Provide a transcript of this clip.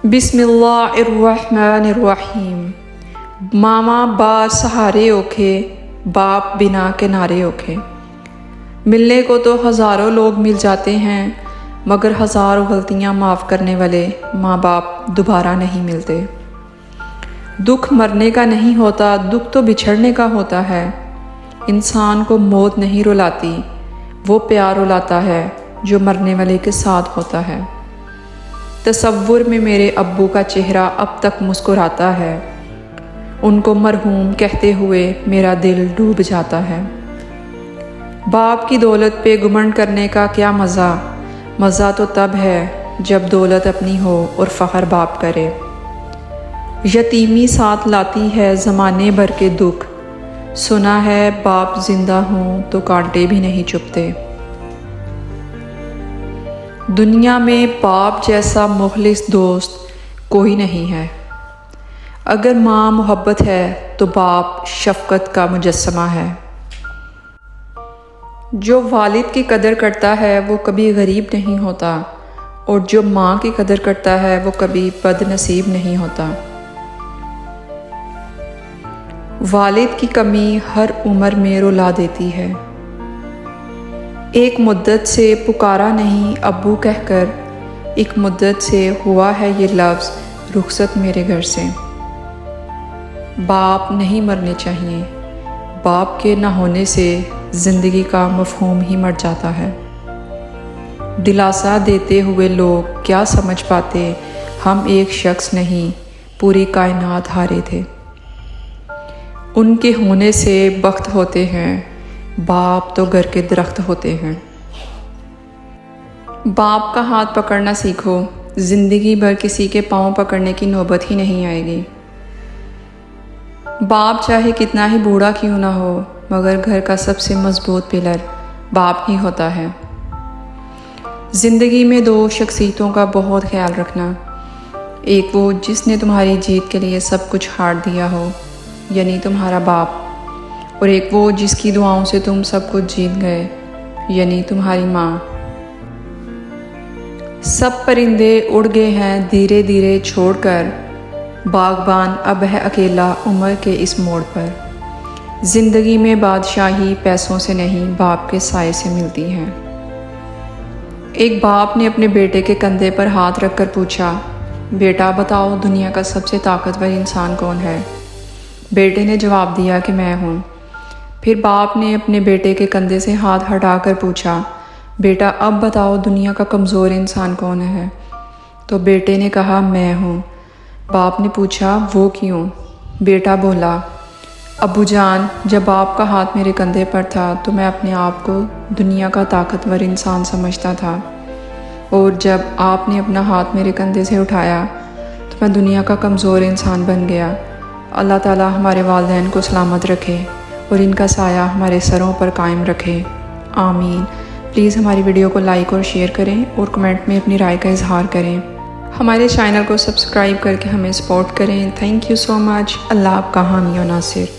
بسم اللہ الرحمن الرحیم۔ ماما با سہارے اوکھے، باپ بنا کنارے اوکھے۔ ملنے کو تو ہزاروں لوگ مل جاتے ہیں، مگر ہزاروں غلطیاں معاف کرنے والے ماں باپ دوبارہ نہیں ملتے۔ دکھ مرنے کا نہیں ہوتا، دکھ تو بچھڑنے کا ہوتا ہے۔ انسان کو موت نہیں رلاتی، وہ پیار رلاتا ہے جو مرنے والے کے ساتھ ہوتا ہے۔ تصور میں میرے ابو کا چہرہ اب تک مسکراتا ہے، ان کو مرحوم کہتے ہوئے میرا دل ڈوب جاتا ہے۔ باپ کی دولت پہ گھمنڈ کرنے کا کیا مزہ؟ مزہ تو تب ہے جب دولت اپنی ہو اور فخر باپ کرے۔ یتیمی ساتھ لاتی ہے زمانے بھر کے دکھ، سنا ہے باپ زندہ ہوں تو کانٹے بھی نہیں چبھتے۔ دنیا میں باپ جیسا مخلص دوست کوئی نہیں ہے۔ اگر ماں محبت ہے تو باپ شفقت کا مجسمہ ہے۔ جو والد کی قدر کرتا ہے وہ کبھی غریب نہیں ہوتا، اور جو ماں کی قدر کرتا ہے وہ کبھی بد نصیب نہیں ہوتا۔ والد کی کمی ہر عمر میں رلا دیتی ہے۔ ایک مدت سے پکارا نہیں ابو کہہ کر، ایک مدت سے ہوا ہے یہ لفظ رخصت میرے گھر سے۔ باپ نہیں مرنے چاہیے، باپ کے نہ ہونے سے زندگی کا مفہوم ہی مٹ جاتا ہے۔ دلاسا دیتے ہوئے لوگ کیا سمجھ پاتے، ہم ایک شخص نہیں پوری کائنات ہارے تھے۔ ان کے ہونے سے بخت ہوتے ہیں، باپ تو گھر کے درخت ہوتے ہیں۔ باپ کا ہاتھ پکڑنا سیکھو، زندگی بھر کسی کے پاؤں پکڑنے کی نوبت ہی نہیں آئے گی۔ باپ چاہے کتنا ہی بوڑھا کیوں نہ ہو، مگر گھر کا سب سے مضبوط پلر باپ ہی ہوتا ہے۔ زندگی میں دو شخصیتوں کا بہت خیال رکھنا، ایک وہ جس نے تمہاری جیت کے لیے سب کچھ ہار دیا ہو، یعنی تمہارا باپ، اور ایک وہ جس کی دعاؤں سے تم سب کچھ جیت گئے، یعنی تمہاری ماں۔ سب پرندے اڑ گئے ہیں دھیرے دھیرے چھوڑ کر، باغبان اب ہے اکیلا عمر کے اس موڑ پر۔ زندگی میں بادشاہی پیسوں سے نہیں باپ کے سائے سے ملتی ہے۔ ایک باپ نے اپنے بیٹے کے کندھے پر ہاتھ رکھ کر پوچھا، بیٹا بتاؤ دنیا کا سب سے طاقتور انسان کون ہے؟ بیٹے نے جواب دیا کہ میں ہوں۔ پھر باپ نے اپنے بیٹے کے کندھے سے ہاتھ ہٹا کر پوچھا، بیٹا اب بتاؤ دنیا کا کمزور انسان کون ہے؟ تو بیٹے نے کہا میں ہوں۔ باپ نے پوچھا وہ کیوں؟ بیٹا بولا، ابو جان جب آپ کا ہاتھ میرے کندھے پر تھا تو میں اپنے آپ کو دنیا کا طاقتور انسان سمجھتا تھا، اور جب آپ نے اپنا ہاتھ میرے کندھے سے اٹھایا تو میں دنیا کا کمزور انسان بن گیا۔ اللہ تعالیٰ ہمارے والدین کو سلامت رکھے اور ان کا سایہ ہمارے سروں پر قائم رکھے، آمین۔ پلیز ہماری ویڈیو کو لائک اور شیئر کریں اور کمنٹ میں اپنی رائے کا اظہار کریں۔ ہمارے چینل کو سبسکرائب کر کے ہمیں سپورٹ کریں۔ تھینک یو سو مچ۔ اللہ آپ کا حامی و ناصر۔